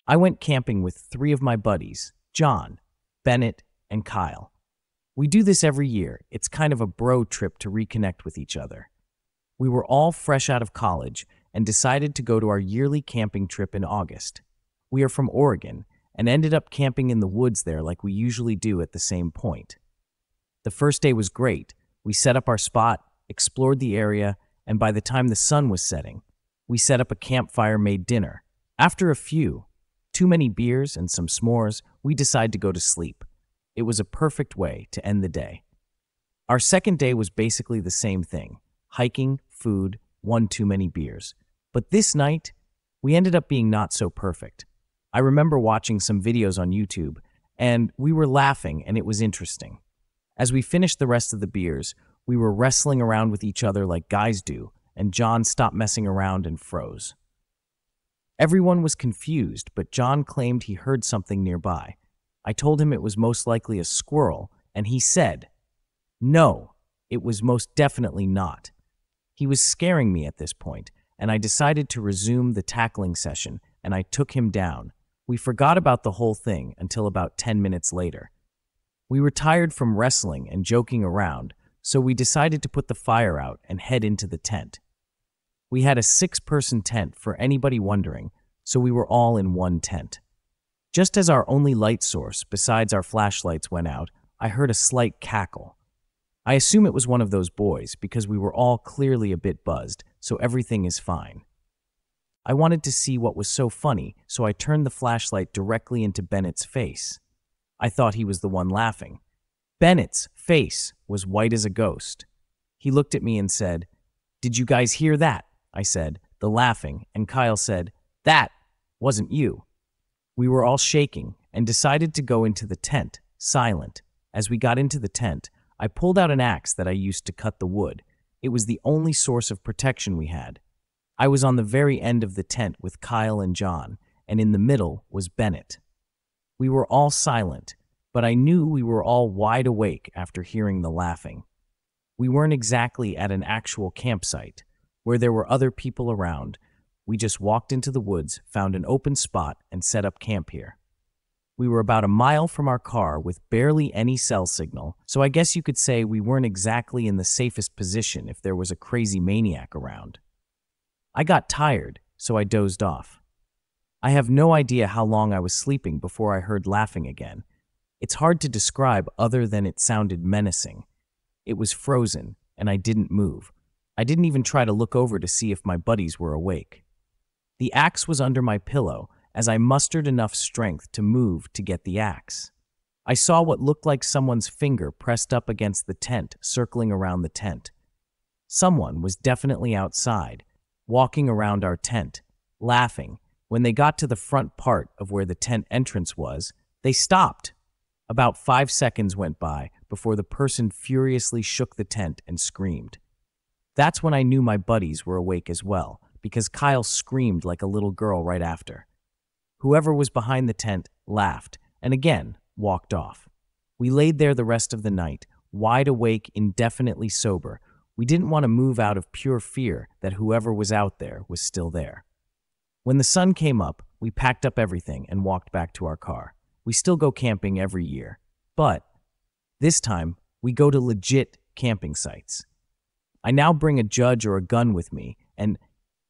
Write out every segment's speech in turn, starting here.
I went camping with three of my buddies, John, Bennett, and Kyle. We do this every year. It's kind of a bro trip to reconnect with each other. We were all fresh out of college and decided to go to our yearly camping trip in August. We are from Oregon and ended up camping in the woods there like we usually do at the same point. The first day was great. We set up our spot, explored the area, and by the time the sun was setting, we set up a campfire-made dinner. After a few, too many beers and some s'mores, we decided to go to sleep. It was a perfect way to end the day. Our second day was basically the same thing: hiking, food, one too many beers. But this night, we ended up being not so perfect. I remember watching some videos on YouTube, and we were laughing, and it was interesting. As we finished the rest of the beers, we were wrestling around with each other like guys do, and John stopped messing around and froze. Everyone was confused, but John claimed he heard something nearby. I told him it was most likely a squirrel, and he said, "No, it was most definitely not." He was scaring me at this point, and I decided to resume the tackling session, and I took him down. We forgot about the whole thing until about 10 minutes later. We were tired from wrestling and joking around, so we decided to put the fire out and head into the tent. We had a 6-person tent for anybody wondering, so we were all in one tent. Just as our only light source, besides our flashlights, went out, I heard a slight cackle. I assume it was one of those boys because we were all clearly a bit buzzed, so everything is fine. I wanted to see what was so funny, so I turned the flashlight directly into Bennett's face. I thought he was the one laughing. Bennett's face was white as a ghost. He looked at me and said, "Did you guys hear that?" I said, "The laughing," and Kyle said, "That wasn't you." We were all shaking and decided to go into the tent, silent. As we got into the tent, I pulled out an axe that I used to cut the wood. It was the only source of protection we had. I was on the very end of the tent with Kyle and John, and in the middle was Bennett. We were all silent, but I knew we were all wide awake after hearing the laughing. We weren't exactly at an actual campsite, where there were other people around. We just walked into the woods, found an open spot, and set up camp here. We were about a mile from our car with barely any cell signal, so I guess you could say we weren't exactly in the safest position if there was a crazy maniac around. I got tired, so I dozed off. I have no idea how long I was sleeping before I heard laughing again. It's hard to describe other than it sounded menacing. It was frozen, and I didn't move. I didn't even try to look over to see if my buddies were awake. The axe was under my pillow as I mustered enough strength to move to get the axe. I saw what looked like someone's finger pressed up against the tent, circling around the tent. Someone was definitely outside, walking around our tent, laughing. When they got to the front part of where the tent entrance was, they stopped. About 5 seconds went by before the person furiously shook the tent and screamed. That's when I knew my buddies were awake as well, because Kyle screamed like a little girl right after. Whoever was behind the tent laughed and again walked off. We laid there the rest of the night, wide awake, indefinitely sober. We didn't want to move out of pure fear that whoever was out there was still there. When the sun came up, we packed up everything and walked back to our car. We still go camping every year, but this time we go to legit camping sites. I now bring a judge or a gun with me, and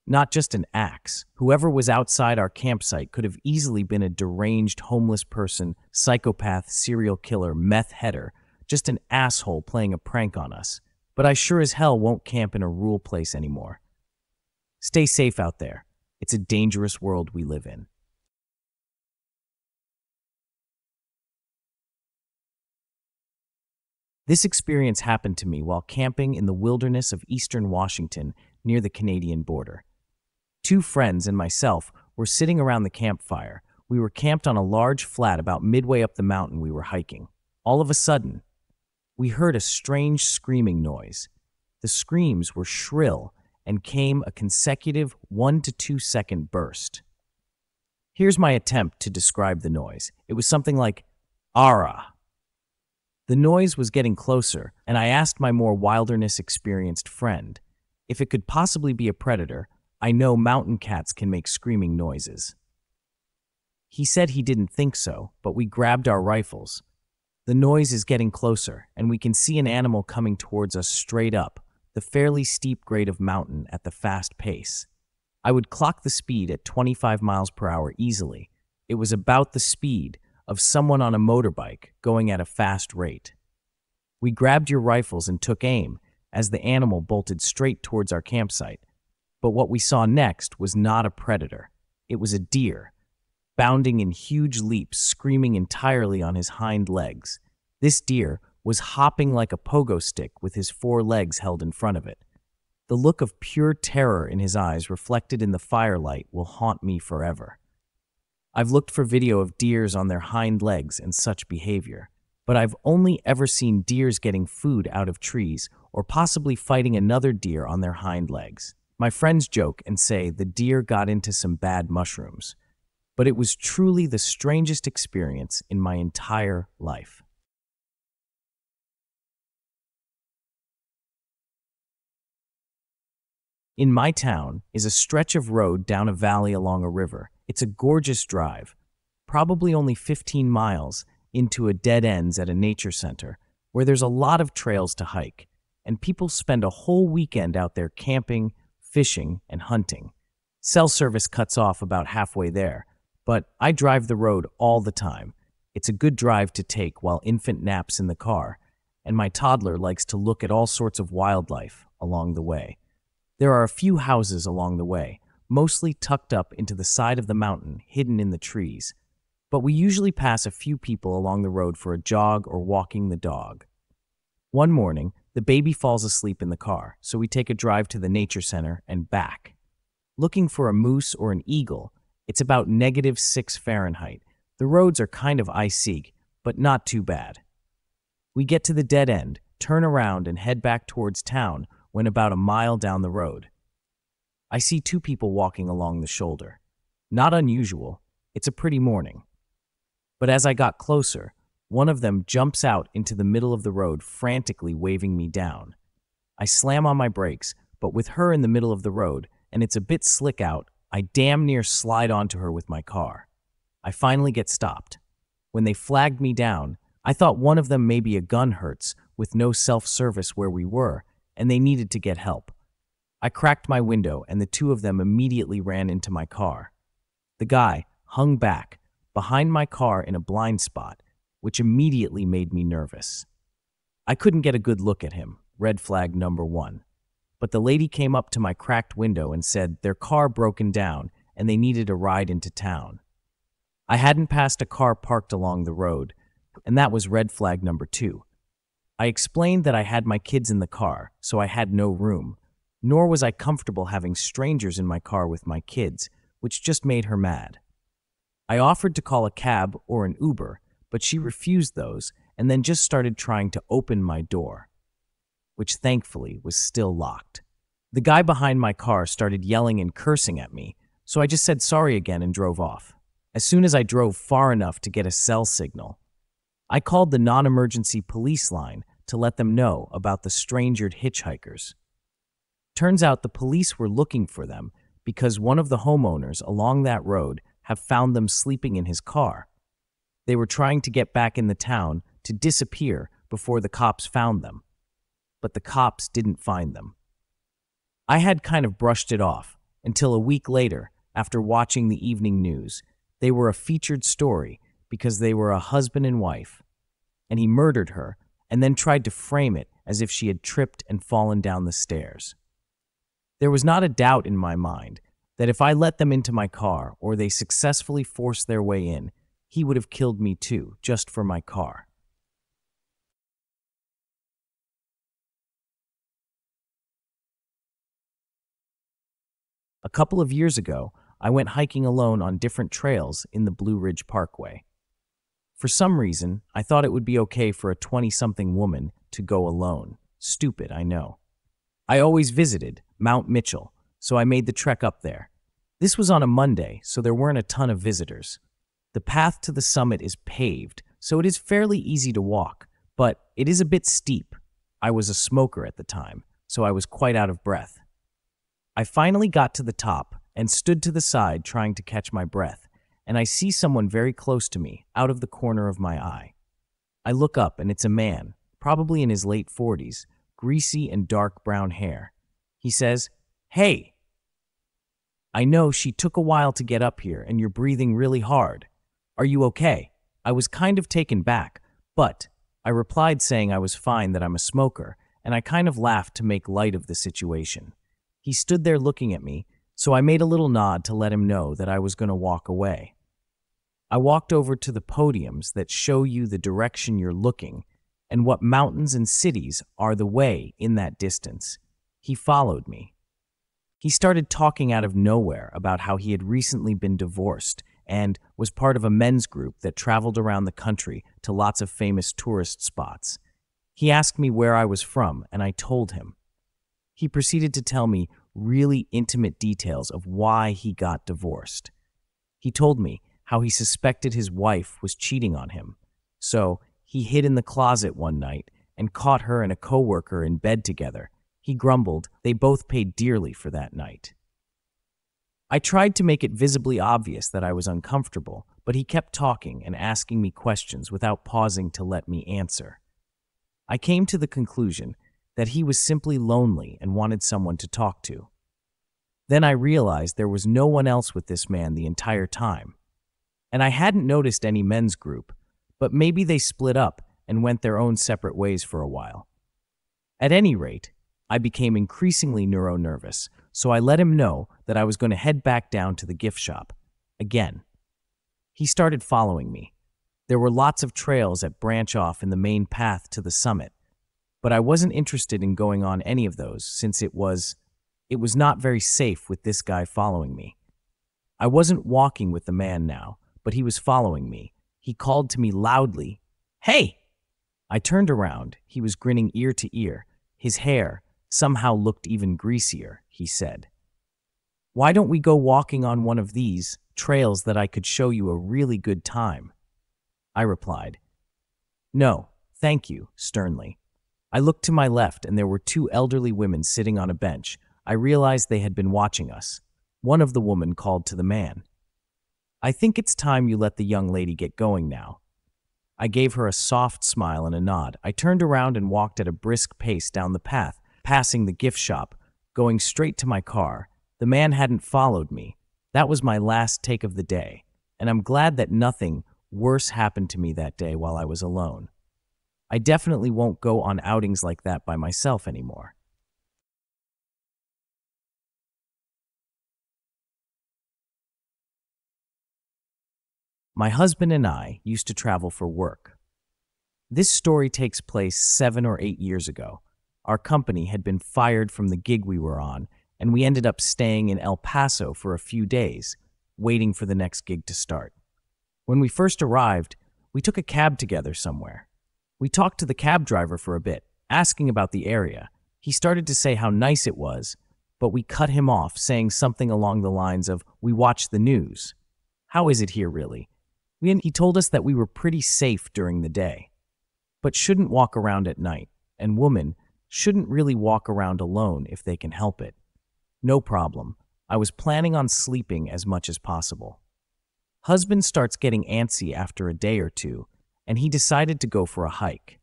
not just an axe. Whoever was outside our campsite could have easily been a deranged homeless person, psychopath, serial killer, meth header, just an asshole playing a prank on us. But I sure as hell won't camp in a rural place anymore. Stay safe out there. It's a dangerous world we live in. This experience happened to me while camping in the wilderness of eastern Washington near the Canadian border. 2 friends and myself were sitting around the campfire. We were camped on a large flat about midway up the mountain we were hiking. All of a sudden, we heard a strange screaming noise. The screams were shrill and came a consecutive 1 to 2 second burst. Here's my attempt to describe the noise. It was something like, "Ara." The noise was getting closer, and I asked my more wilderness-experienced friend if it could possibly be a predator. I know mountain cats can make screaming noises. He said he didn't think so, but we grabbed our rifles. The noise is getting closer, and we can see an animal coming towards us straight up, the fairly steep grade of mountain at the fast pace. I would clock the speed at 25 miles per hour easily. It was about the speed of someone on a motorbike going at a fast rate. We grabbed your rifles and took aim as the animal bolted straight towards our campsite. But what we saw next was not a predator. It was a deer, bounding in huge leaps, screaming entirely on his hind legs. This deer was hopping like a pogo stick with his 4 legs held in front of it. The look of pure terror in his eyes reflected in the firelight will haunt me forever. I've looked for video of deers on their hind legs and such behavior, but I've only ever seen deers getting food out of trees or possibly fighting another deer on their hind legs. My friends joke and say the deer got into some bad mushrooms, but it was truly the strangest experience in my entire life. In my town is a stretch of road down a valley along a river. It's a gorgeous drive, probably only 15 miles into a dead ends at a nature center where there's a lot of trails to hike, and people spend a whole weekend out there camping, fishing, and hunting. Cell service cuts off about halfway there, but I drive the road all the time. It's a good drive to take while infant naps in the car, and my toddler likes to look at all sorts of wildlife along the way. There are a few houses along the way, mostly tucked up into the side of the mountain, hidden in the trees, but we usually pass a few people along the road for a jog or walking the dog. One morning, the baby falls asleep in the car, so we take a drive to the nature center and back. Looking for a moose or an eagle, it's about -6 Fahrenheit. The roads are kind of icy, but not too bad. We get to the dead end, turn around, and head back towards town when about a mile down the road. I see 2 people walking along the shoulder. Not unusual, it's a pretty morning. But as I got closer, one of them jumps out into the middle of the road, frantically waving me down. I slam on my brakes, but with her in the middle of the road, and it's a bit slick out, I damn near slide onto her with my car. I finally get stopped. When they flagged me down, I thought one of them maybe a gun hurts with no self-service where we were, and they needed to get help. I cracked my window, and the 2 of them immediately ran into my car. The guy hung back, behind my car in a blind spot, which immediately made me nervous. I couldn't get a good look at him, red flag number 1. But the lady came up to my cracked window and said their car broken down and they needed a ride into town. I hadn't passed a car parked along the road, and that was red flag number 2. I explained that I had my kids in the car, so I had no room, nor was I comfortable having strangers in my car with my kids, which just made her mad. I offered to call a cab or an Uber, but she refused those and then just started trying to open my door, which thankfully was still locked. The guy behind my car started yelling and cursing at me, so I just said sorry again and drove off. As soon as I drove far enough to get a cell signal, I called the non-emergency police line to let them know about the strangered hitchhikers. Turns out the police were looking for them because one of the homeowners along that road have found them sleeping in his car. They were trying to get back in the town to disappear before the cops found them, but the cops didn't find them. I had kind of brushed it off until a week later, after watching the evening news. They were a featured story because they were a husband and wife, and he murdered her and then tried to frame it as if she had tripped and fallen down the stairs. There was not a doubt in my mind that if I let them into my car or they successfully forced their way in, he would have killed me too, just for my car. A couple of years ago, I went hiking alone on different trails in the Blue Ridge Parkway. For some reason, I thought it would be okay for a 20-something woman to go alone. Stupid, I know. I always visited Mount Mitchell, so I made the trek up there. This was on a Monday, so there weren't a ton of visitors. The path to the summit is paved, so it is fairly easy to walk, but it is a bit steep. I was a smoker at the time, so I was quite out of breath. I finally got to the top and stood to the side trying to catch my breath, and I see someone very close to me, out of the corner of my eye. I look up, and it's a man, probably in his late 40s, greasy and dark brown hair. He says, "Hey, I know she took a while to get up here, and you're breathing really hard. Are you okay?" I was kind of taken back, but I replied saying I was fine, that I'm a smoker, and I kind of laughed to make light of the situation. He stood there looking at me, so I made a little nod to let him know that I was going to walk away. I walked over to the podiums that show you the direction you're looking and what mountains and cities are the way in that distance. He followed me. He started talking out of nowhere about how he had recently been divorced and was part of a men's group that traveled around the country to lots of famous tourist spots. He asked me where I was from, and I told him. He proceeded to tell me really intimate details of why he got divorced. He told me how he suspected his wife was cheating on him, so he hid in the closet one night and caught her and a coworker in bed together. He grumbled they both paid dearly for that night. I tried to make it visibly obvious that I was uncomfortable, but he kept talking and asking me questions without pausing to let me answer. I came to the conclusion that he was simply lonely and wanted someone to talk to. Then I realized there was no one else with this man the entire time. And I hadn't noticed any men's group, but maybe they split up and went their own separate ways for a while. At any rate, I became increasingly neuro-nervous, so I let him know that I was going to head back down to the gift shop. Again. He started following me. There were lots of trails that branch off in the main path to the summit, but I wasn't interested in going on any of those since it was not very safe with this guy following me. I wasn't walking with the man now, but he was following me. He called to me loudly, "Hey!" I turned around. He was grinning ear to ear. His hair somehow looked even greasier, he said. "Why don't we go walking on one of these trails that I could show you a really good time?" I replied. "No, thank you," sternly. I looked to my left, and there were two elderly women sitting on a bench. I realized they had been watching us. One of the women called to the man, "I think it's time you let the young lady get going now." I gave her a soft smile and a nod. I turned around and walked at a brisk pace down the path, passing the gift shop, going straight to my car. The man hadn't followed me. That was my last take of the day, and I'm glad that nothing worse happened to me that day while I was alone. I definitely won't go on outings like that by myself anymore. My husband and I used to travel for work. This story takes place 7 or 8 years ago. Our company had been fired from the gig we were on, and we ended up staying in El Paso for a few days, waiting for the next gig to start. When we first arrived, we took a cab together somewhere. We talked to the cab driver for a bit, asking about the area. He started to say how nice it was, but we cut him off, saying something along the lines of, "We watch the news. How is it here, really?" He told us that we were pretty safe during the day, but shouldn't walk around at night, and women shouldn't really walk around alone if they can help it. No problem. I was planning on sleeping as much as possible. Husband starts getting antsy after a day or two, and he decided to go for a hike.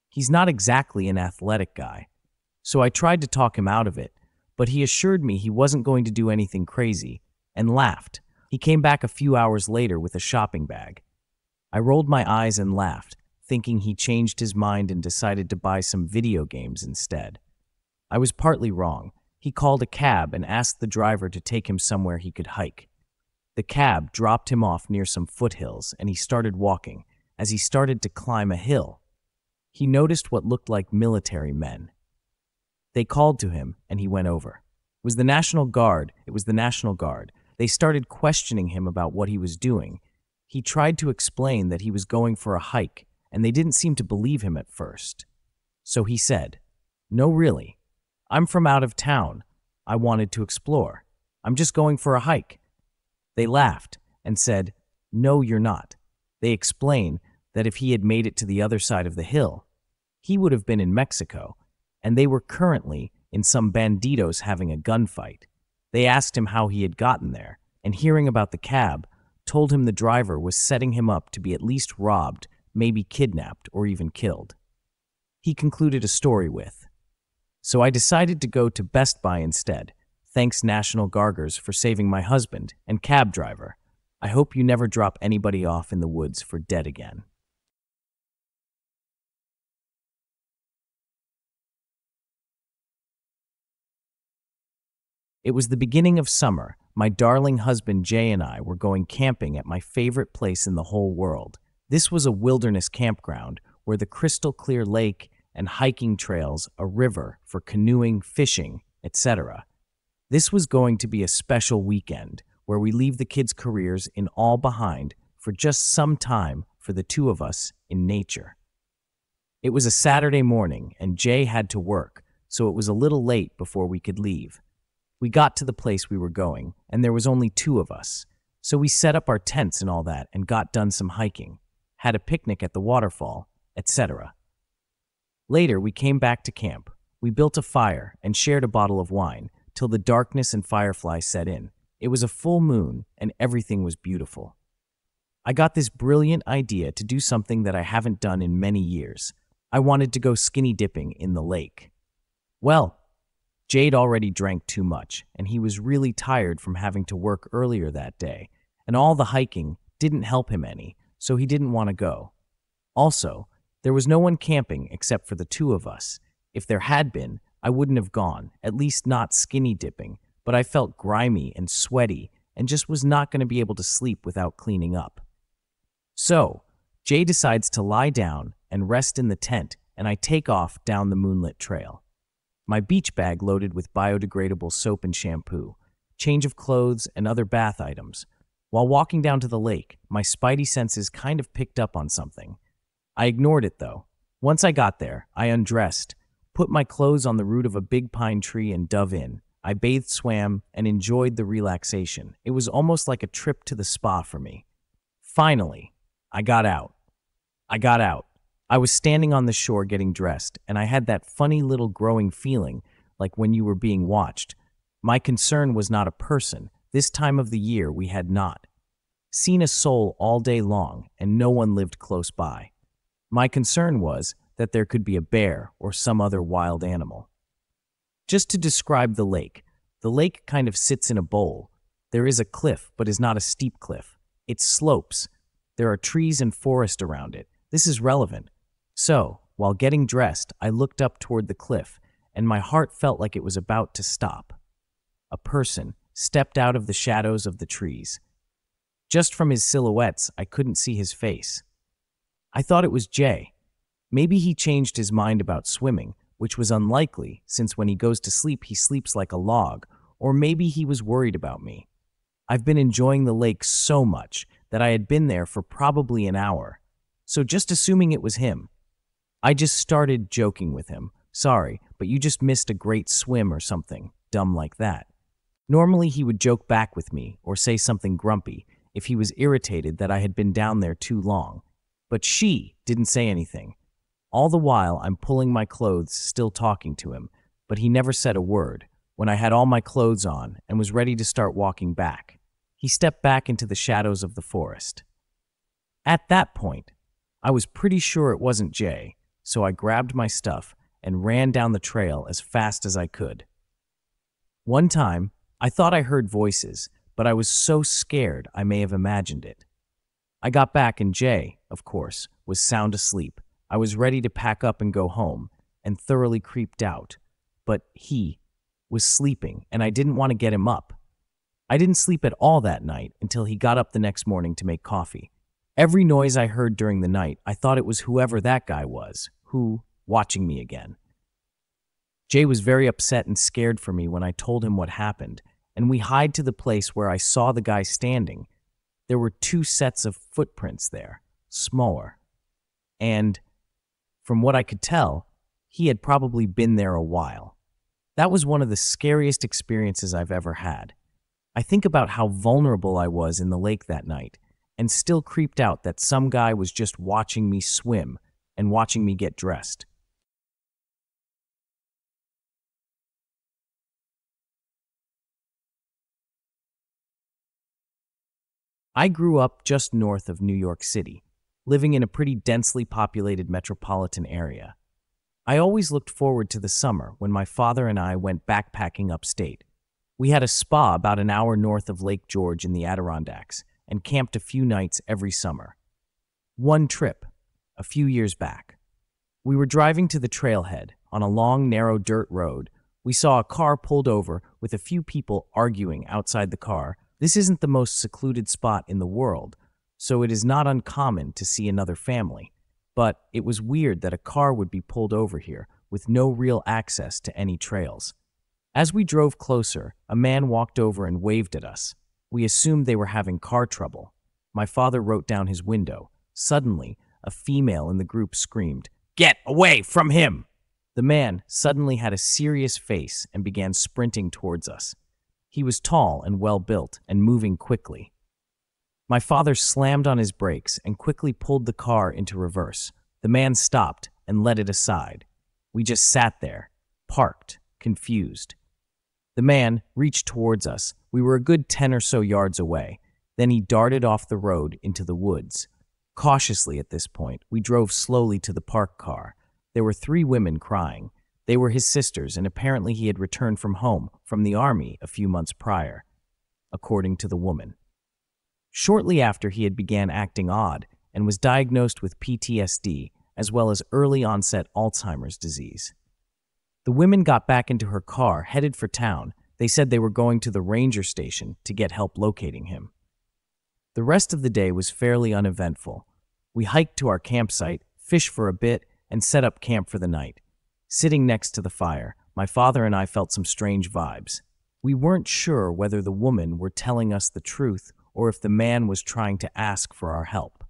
He's not exactly an athletic guy, so I tried to talk him out of it, but he assured me he wasn't going to do anything crazy and laughed. He came back a few hours later with a shopping bag. I rolled my eyes and laughed, thinking he changed his mind and decided to buy some video games instead. I was partly wrong. He called a cab and asked the driver to take him somewhere he could hike. The cab dropped him off near some foothills, and he started walking. As he started to climb a hill, he noticed what looked like military men. They called to him, and he went over. It was the National Guard. They started questioning him about what he was doing. He tried to explain that he was going for a hike, and they didn't seem to believe him at first. So he said, "No, really. I'm from out of town. I wanted to explore. I'm just going for a hike." They laughed and said, "No, you're not." They explained that if he had made it to the other side of the hill, he would have been in Mexico, and they were currently in some banditos having a gunfight. They asked him how he had gotten there, and hearing about the cab, told him the driver was setting him up to be at least robbed, maybe kidnapped, or even killed. He concluded a story with, "So I decided to go to Best Buy instead. Thanks National Gargers for saving my husband and cab driver. I hope you never drop anybody off in the woods for dead again." It was the beginning of summer. My darling husband Jay and I were going camping at my favorite place in the whole world. This was a wilderness campground where the crystal clear lake and hiking trails, a river for canoeing, fishing, etc. This was going to be a special weekend where we leave the kids' careers in all behind for just some time for the two of us in nature. It was a Saturday morning and Jay had to work, so it was a little late before we could leave. We got to the place we were going, and there was only two of us. So we set up our tents and all that and got done some hiking, had a picnic at the waterfall, etc. Later, we came back to camp. We built a fire and shared a bottle of wine till the darkness and fireflies set in. It was a full moon, and everything was beautiful. I got this brilliant idea to do something that I haven't done in many years. I wanted to go skinny dipping in the lake. Well, Jade already drank too much, and he was really tired from having to work earlier that day, and all the hiking didn't help him any, so he didn't want to go. Also, there was no one camping except for the two of us. If there had been, I wouldn't have gone, at least not skinny dipping, but I felt grimy and sweaty and just was not going to be able to sleep without cleaning up. So, Jay decides to lie down and rest in the tent, and I take off down the moonlit trail. My beach bag loaded with biodegradable soap and shampoo, change of clothes, and other bath items. While walking down to the lake, my spidey senses kind of picked up on something. I ignored it, though. Once I got there, I undressed, put my clothes on the root of a big pine tree and dove in. I bathed, swam, and enjoyed the relaxation. It was almost like a trip to the spa for me. Finally, I got out. I was standing on the shore getting dressed, and I had that funny little growing feeling like when you were being watched. My concern was not a person. This time of the year we had not seen a soul all day long, and no one lived close by. My concern was that there could be a bear or some other wild animal. Just to describe the lake kind of sits in a bowl. There is a cliff, but is not a steep cliff. It slopes. There are trees and forest around it. This is relevant. So, while getting dressed, I looked up toward the cliff, and my heart felt like it was about to stop. A person stepped out of the shadows of the trees. Just from his silhouettes, I couldn't see his face. I thought it was Jay. Maybe he changed his mind about swimming, which was unlikely, since when he goes to sleep, he sleeps like a log, or maybe he was worried about me. I've been enjoying the lake so much that I had been there for probably an hour. So just assuming it was him, I just started joking with him. "Sorry, but you just missed a great swim," or something dumb like that. Normally he would joke back with me or say something grumpy if he was irritated that I had been down there too long. But she didn't say anything. All the while I'm pulling my clothes, still talking to him, but he never said a word. When I had all my clothes on and was ready to start walking back, he stepped back into the shadows of the forest. At that point, I was pretty sure it wasn't Jay, so I grabbed my stuff and ran down the trail as fast as I could. One time, I thought I heard voices, but I was so scared I may have imagined it. I got back and Jay, of course, was sound asleep. I was ready to pack up and go home, and thoroughly creeped out. But he was sleeping, and I didn't want to get him up. I didn't sleep at all that night until he got up the next morning to make coffee. Every noise I heard during the night, I thought it was whoever that guy was, watching me again. Jay was very upset and scared for me when I told him what happened, and we hied to the place where I saw the guy standing. There were 2 sets of footprints there, smaller. And, from what I could tell, he had probably been there a while. That was one of the scariest experiences I've ever had. I think about how vulnerable I was in the lake that night, and still creeped out that some guy was just watching me swim and watching me get dressed. I grew up just north of New York City, living in a pretty densely populated metropolitan area. I always looked forward to the summer when my father and I went backpacking upstate. We had a spa about an hour north of Lake George in the Adirondacks and camped a few nights every summer. One trip, a few years back. We were driving to the trailhead on a long, narrow dirt road. We saw a car pulled over with a few people arguing outside the car. This isn't the most secluded spot in the world, so it is not uncommon to see another family. But it was weird that a car would be pulled over here with no real access to any trails. As we drove closer, a man walked over and waved at us. We assumed they were having car trouble. My father wrote down his window. Suddenly, a female in the group screamed, "Get away from him!" The man suddenly had a serious face and began sprinting towards us. He was tall and well-built and moving quickly. My father slammed on his brakes and quickly pulled the car into reverse. The man stopped and let it aside. We just sat there, parked, confused. The man reached towards us. We were a good 10 or so yards away. Then he darted off the road into the woods. Cautiously at this point, we drove slowly to the parked car. There were 3 women crying. They were his sisters, and apparently he had returned from home, from the army, a few months prior, according to the woman. Shortly after, he had began acting odd and was diagnosed with PTSD, as well as early-onset Alzheimer's disease. The women got back into her car, headed for town. They said they were going to the ranger station to get help locating him. The rest of the day was fairly uneventful. We hiked to our campsite, fished for a bit, and set up camp for the night. Sitting next to the fire, my father and I felt some strange vibes. We weren't sure whether the woman were telling us the truth or if the man was trying to ask for our help.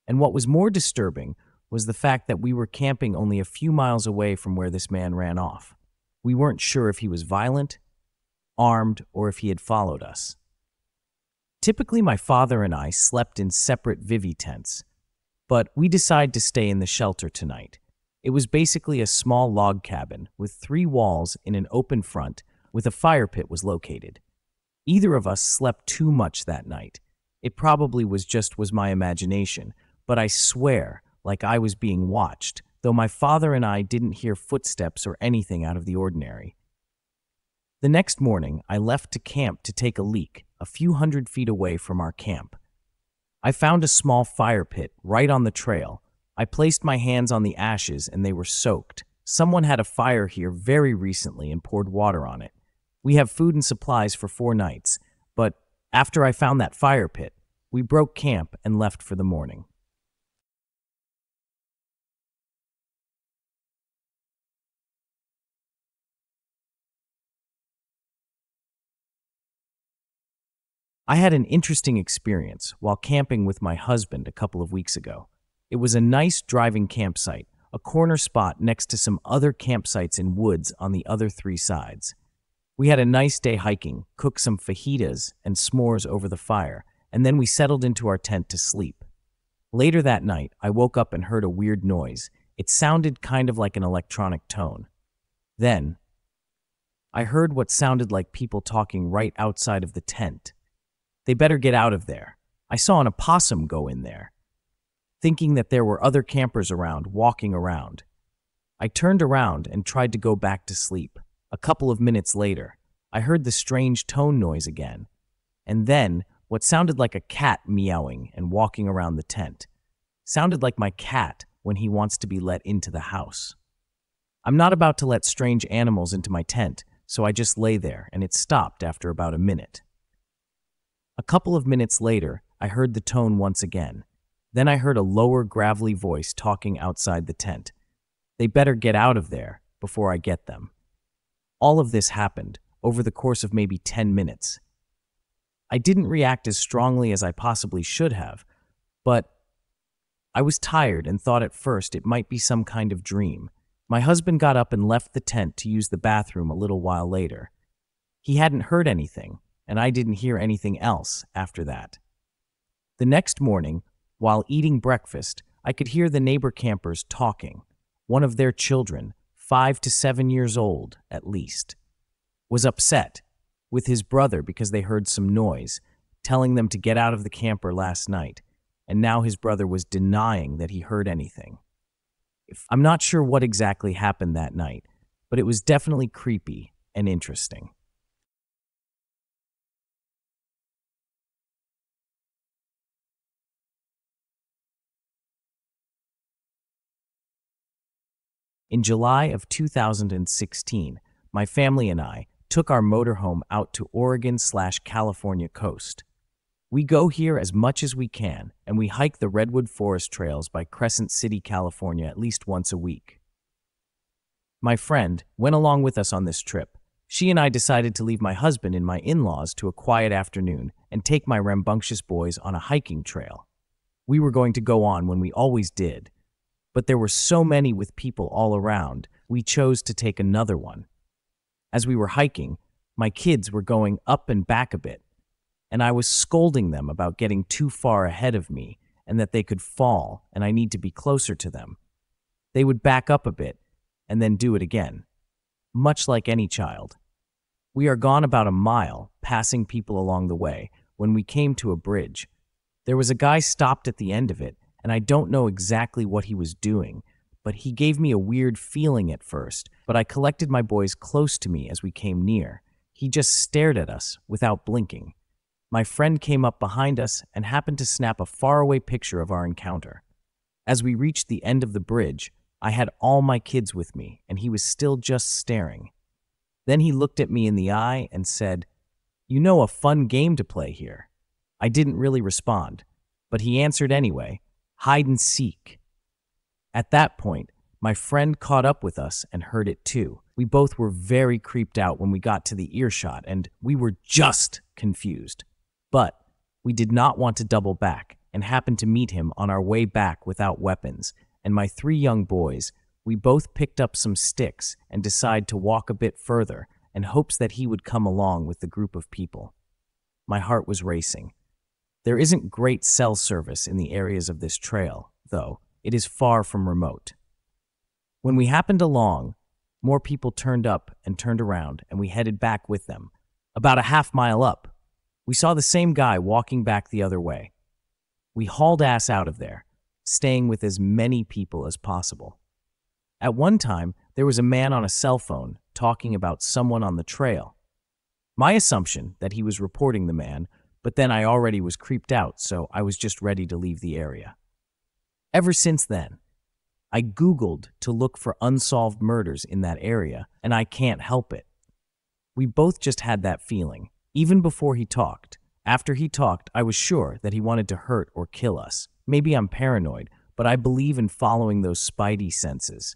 And what was more disturbing was the fact that we were camping only a few miles away from where this man ran off. We weren't sure if he was violent, armed, or if he had followed us. Typically, my father and I slept in separate Vivi tents, but we decided to stay in the shelter tonight. It was basically a small log cabin with 3 walls in an open front with a fire pit was located. Either of us slept too much that night. It probably was my imagination, but I swear, like I was being watched, though my father and I didn't hear footsteps or anything out of the ordinary. The next morning, I left to camp to take a leak a few hundred feet away from our camp. I found a small fire pit right on the trail. I placed my hands on the ashes and they were soaked. Someone had a fire here very recently and poured water on it. We have food and supplies for 4 nights, but after I found that fire pit, we broke camp and left for the morning. I had an interesting experience while camping with my husband a couple of weeks ago. It was a nice driving campsite, a corner spot next to some other campsites in woods on the other 3 sides. We had a nice day hiking, cooked some fajitas and s'mores over the fire, and then we settled into our tent to sleep. Later that night, I woke up and heard a weird noise. It sounded kind of like an electronic tone. Then, I heard what sounded like people talking right outside of the tent. They better get out of there. I saw an opossum go in there, thinking that there were other campers around, walking around. I turned around and tried to go back to sleep. A couple of minutes later, I heard the strange tone noise again, and then what sounded like a cat meowing and walking around the tent. Sounded like my cat when he wants to be let into the house. I'm not about to let strange animals into my tent, so I just lay there, and it stopped after about a minute. A couple of minutes later, I heard the tone once again. Then I heard a lower, gravelly voice talking outside the tent. They better get out of there before I get them. All of this happened over the course of maybe 10 minutes. I didn't react as strongly as I possibly should have, but I was tired and thought at first it might be some kind of dream. My husband got up and left the tent to use the bathroom a little while later. He hadn't heard anything, and I didn't hear anything else after that. The next morning, while eating breakfast, I could hear the neighbor campers talking. One of their children, 5 to 7 years old at least, was upset with his brother because they heard some noise, telling them to get out of the camper last night, and now his brother was denying that he heard anything. I'm not sure what exactly happened that night, but it was definitely creepy and interesting. In July of 2016, my family and I took our motorhome out to Oregon/California coast. We go here as much as we can, and we hike the Redwood Forest trails by Crescent City, California at least once a week. My friend went along with us on this trip. She and I decided to leave my husband and my in-laws to a quiet afternoon and take my rambunctious boys on a hiking trail. We were going to go on when we always did, but there were so many with people all around, we chose to take another one. As we were hiking, my kids were going up and back a bit, and I was scolding them about getting too far ahead of me and that they could fall and I need to be closer to them. They would back up a bit and then do it again, much like any child. We are gone about a mile, passing people along the way, when we came to a bridge. There was a guy stopped at the end of it, and I don't know exactly what he was doing, but he gave me a weird feeling at first, but I collected my boys close to me as we came near. He just stared at us without blinking. My friend came up behind us and happened to snap a faraway picture of our encounter. As we reached the end of the bridge, I had all my kids with me, and he was still just staring. Then he looked at me in the eye and said, "You know, a fun game to play here." I didn't really respond, but he answered anyway, "Hide and seek." At that point, my friend caught up with us and heard it too. We both were very creeped out when we got to the earshot, and we were just confused. But we did not want to double back and happened to meet him on our way back without weapons, and my 3 young boys, we both picked up some sticks and decided to walk a bit further in hopes that he would come along with the group of people. My heart was racing. There isn't great cell service in the areas of this trail, though it is far from remote. When we happened along, more people turned up and turned around, and we headed back with them. About a half-mile up, we saw the same guy walking back the other way. We hauled ass out of there, staying with as many people as possible. At one time, there was a man on a cell phone talking about someone on the trail. My assumption that he was reporting the man, but then I already was creeped out, so I was just ready to leave the area. Ever since then, I Googled to look for unsolved murders in that area, and I can't help it. We both just had that feeling, even before he talked. After he talked, I was sure that he wanted to hurt or kill us. Maybe I'm paranoid, but I believe in following those spidey senses.